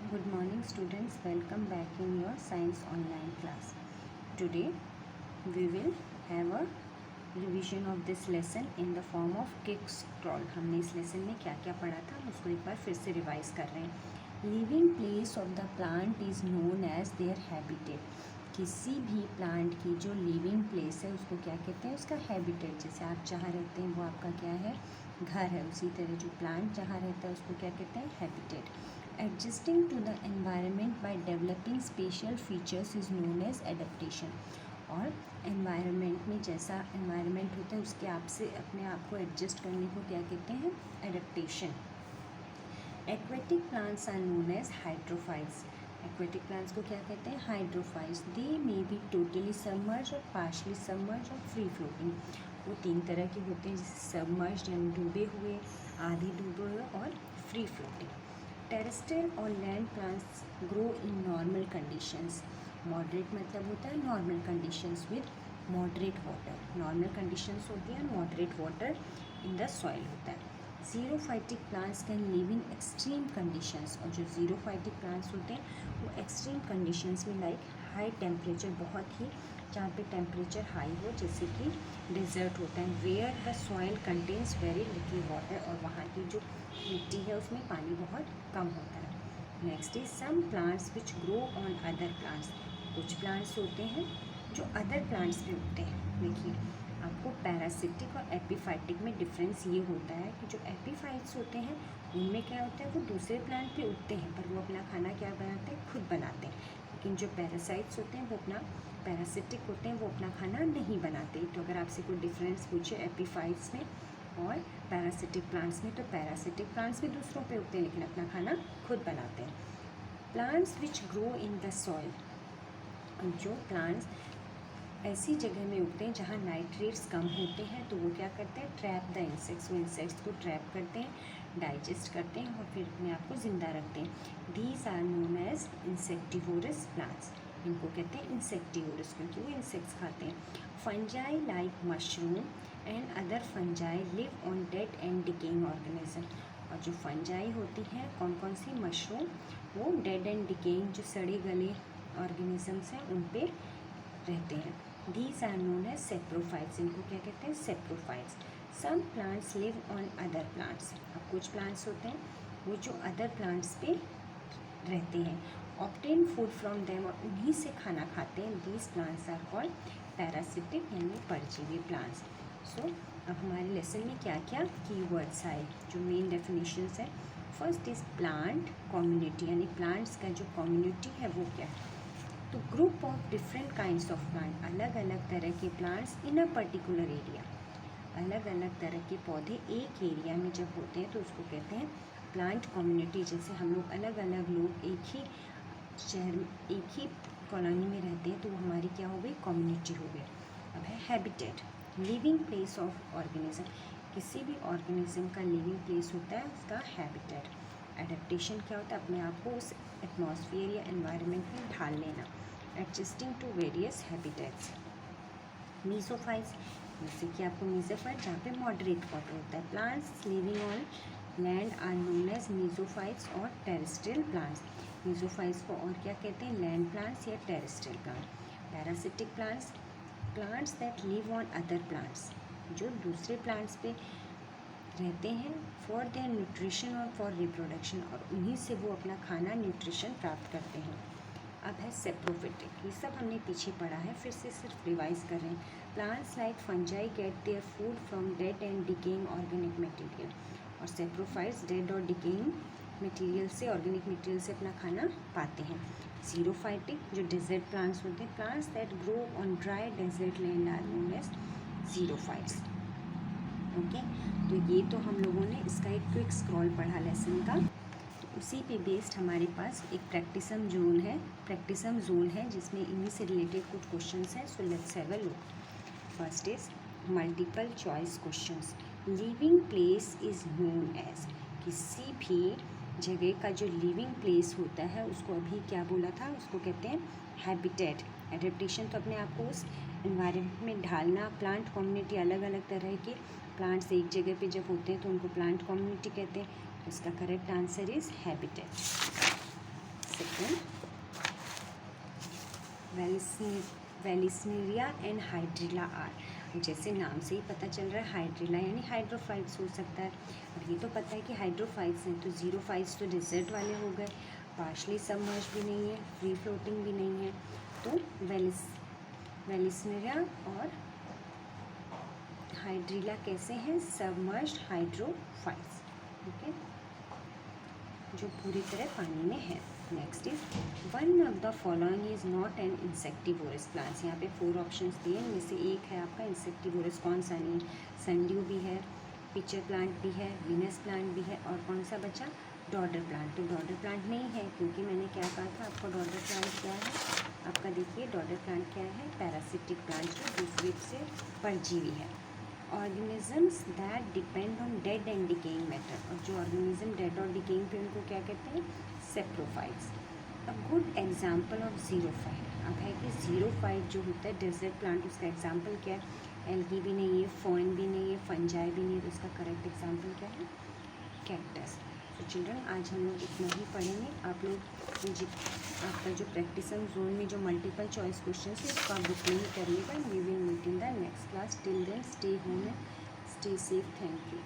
Good morning students, welcome back in your science online class. Today we will have a revision of this lesson in the form of kick scroll. हमने इस lesson में क्या क्या पढ़ा था हम उसको एक बार फिर से रिवाइज कर रहे हैं. Living place of the plant is known as their habitat. किसी भी प्लांट की जो लिविंग प्लेस है उसको क्या कहते हैं, उसका हैबिटेट. जैसे आप जहाँ रहते हैं वो आपका क्या है, घर है. उसी तरह जो प्लांट जहाँ रहता है उसको क्या कहते हैं, habitat. Adjusting to the environment by developing spatial features is known as adaptation. और environment में जैसा environment होता है उसके आप से अपने आप को adjust करने को क्या कहते हैं, adaptation. Aquatic plants are known as hydrophytes. Aquatic plants को क्या कहते हैं, hydrophytes. They may be totally submerged or partially submerged or free floating. वो तीन तरह के होते हैं, जैसे submerged यानी डूबे हुए, आधे डूबे हुए और free floating. टेरेस्ट्रियल और land plants grow in normal conditions. Moderate मतलब होता है normal conditions with moderate water. Normal conditions होती हैं, moderate water in the soil होता है. Xerophytic plants can live in extreme conditions. और जो ज़ीरोफाइटिक प्लांट्स होते हैं वो एक्सट्रीम कंडीशंस में लाइक हाई टेम्परेचर, बहुत ही जहाँ पे टेम्परेचर हाई हो, जैसे कि डेजर्ट होता है, where the soil contains very little water. और वहाँ की जो मिट्टी है उसमें पानी बहुत कम होता है. Next is some plants which grow on other plants. कुछ प्लांट्स होते हैं जो अदर प्लांट्स पे उगते हैं. देखिए आपको पैरासिटिक और एपीफाइटिक में डिफरेंस ये होता है कि जो एपीफाइट्स होते हैं उनमें क्या होता है, वो दूसरे प्लांट पे उगते हैं पर वो अपना खाना क्या बनाते हैं, खुद बनाते हैं. लेकिन जो पैरासाइट्स होते हैं वो अपना पैरासिटिक होते हैं, वो अपना खाना नहीं बनाते. तो अगर आपसे कोई डिफरेंस पूछे एपीफाइट्स में और पैरासिटिक प्लांट्स में, तो पैरासिटिक प्लांट्स भी दूसरों पे उगते हैं लेकिन अपना खाना खुद बनाते हैं. Plants which grow in the soil. जो प्लांट्स ऐसी जगह में उगते हैं जहाँ नाइट्रेट्स कम होते हैं, तो वो क्या करते हैं, ट्रैप द इंसेक्ट्स. वो इंसेक्ट्स को ट्रैप करते हैं, डाइजेस्ट करते हैं और फिर अपने आप को ज़िंदा रखते हैं. These are known as insectivorous plants. इनको कहते हैं इंसेक्टिवोरस क्योंकि वो इंसेक्ट्स खाते हैं. Fungi like mushroom and other fungi live on dead and decaying organism. और जो फंजाई होती हैं, कौन कौन सी, मशरूम, वो डेड एंड डिकेइंग जो सड़े गले ऑर्गेनिजम्स हैं उन पे रहते हैं. These are known as saprophytes. इनको क्या कहते हैं, saprophytes. Some plants live on other plants. अब कुछ plants होते हैं वो जो other plants पे रहते हैं. Obtain food from them, और उन्हीं से खाना खाते हैं. These plants are called parasitic यानी परजीवी plants. So अब हमारे लेसन में क्या क्या कीवर्ड्स आए, जो मेन डेफिनेशंस है. फर्स्ट इज प्लांट कम्युनिटी, यानी प्लांट्स का जो कम्युनिटी है वो क्या है. तो group of different kinds of plant, अलग अलग तरह के plants in a particular area. अलग अलग तरह के पौधे एक एरिया में जब होते हैं तो उसको कहते हैं प्लांट कम्युनिटी. जैसे हम लोग अलग अलग लोग एक ही शहर में, एक ही कॉलोनी में रहते हैं तो वो हमारी क्या हो गई, कम्युनिटी हो गई. अब है habitat, living place of organism. किसी भी ऑर्गेनिज्म का लिविंग प्लेस होता है उसका हैबिटेट. एडेप्टेशन क्या होता है, अपने आप को उस एटमॉस्फेयर या एनवायरनमेंट में ढाल लेना. Adjusting to various habitats. Mesophytes, जैसे कि आपको मीसोफाइट जहाँ पे मॉडरेट वाटर होता है. Plants living on land are known as mesophytes और टेरेस्ट्रियल प्लांट्स. मीसोफाइट्स को और क्या कहते हैं, लैंड प्लांट्स या terrestrial plant. Parasitic plants, plants that live on other plants, जो दूसरे प्लांट्स पे रहते हैं फॉर देयर न्यूट्रिशन और फॉर रिप्रोडक्शन, और उन्हीं से वो अपना खाना न्यूट्रिशन प्राप्त करते हैं. अब है सेप्रोफिटिक, ये सब हमने पीछे पढ़ा है, फिर से सिर्फ रिवाइज कर रहे हैं. Plants like fungi get their food from dead and decaying organic material. और सेप्रोफाइट्स डेड और डिकेइंग मटेरियल से, ऑर्गेनिक मटेरियल से अपना खाना पाते हैं. ज़ीरोफाइटिक, जो डेजर्ट प्लांट्स होते हैं, plants that grow on dry desert land are known as xerophytes. Okay, तो ये तो हम लोगों ने इसका एक क्विक स्क्रॉल पढ़ा लेसन का. तो उसी पे बेस्ड हमारे पास एक प्रैक्टिसम जोन है जिसमें इन्हीं से रिलेटेड कुछ क्वेश्चंस हैं. So let's have a look. First is multiple choice questions. Living place is known as, किसी भी जगह का जो लिविंग प्लेस होता है उसको अभी क्या बोला था, उसको कहते हैं हैबिटेट. एडेप्टेशन तो अपने आप को उस एनवायरनमेंट में ढालना. प्लांट कम्युनिटी, अलग अलग तरह के प्लांट्स एक जगह पे जब होते हैं तो उनको प्लांट कम्युनिटी कहते हैं. उसका correct answer is habitat. Then vallisneria and hydrilla are. जैसे नाम से ही पता चल रहा है हाइड्रिला यानी हाइड्रोफाइट्स हो सकता है। और ये तो पता है कि हाइड्रोफाइट्स हैं, तो जीरोफाइट्स तो डिजर्ट वाले हो गए, पार्शली सबमर्ज भी नहीं है, फ्री फ्लोटिंग भी नहीं है। तो वेलिस्नेरिया और हाइड्रिला कैसे हैं? सबमर्ज्ड हाइड्रोफाइट्स, ओके, जो पूरी तरह पानी में है। Next is one of the following is not an insectivorous plants. यहाँ पे 4 ऑप्शंस दिए, इनमें से एक है आपका इंसेक्टिवोरस। कौन सा नहीं? सनड्यू भी है, पिचर प्लांट भी है, विनस प्लांट भी है, और कौन सा बचा? डॉडर प्लांट। तो डॉडर प्लांट नहीं है, क्योंकि मैंने क्या कहा था आपको, डॉडर प्लांट क्या है आपका, देखिए डॉडर प्लांट क्या है? पैरासिटिक प्लांट, जो दूसरे से परजीवी है। Organisms that depend on dead and decaying matter, और जो ऑर्गेनिज्म डेड और डिकेइंग पे उनको क्या कहते हैं? Saprophytes. A good example of xerophyte, अब है कि जीरोफाइट जो होता है डेजर्ट प्लांट, उसका एग्जाम्पल क्या है? एल्गी भी नहीं है, फर्न भी नहीं है, फंजाई भी नहीं है, तो उसका करेक्ट एग्जाम्पल क्या है? कैक्टस। तो चिल्ड्रन आज हम लोग इतना ही पढ़ेंगे। आप लोग आपका जो प्रैक्टिसन जोन में जो मल्टीपल चॉइस क्वेश्चन है उसको आप बुक में ही करिएगा। We will meet in the next class. Till then stay home and stay safe. Thank you.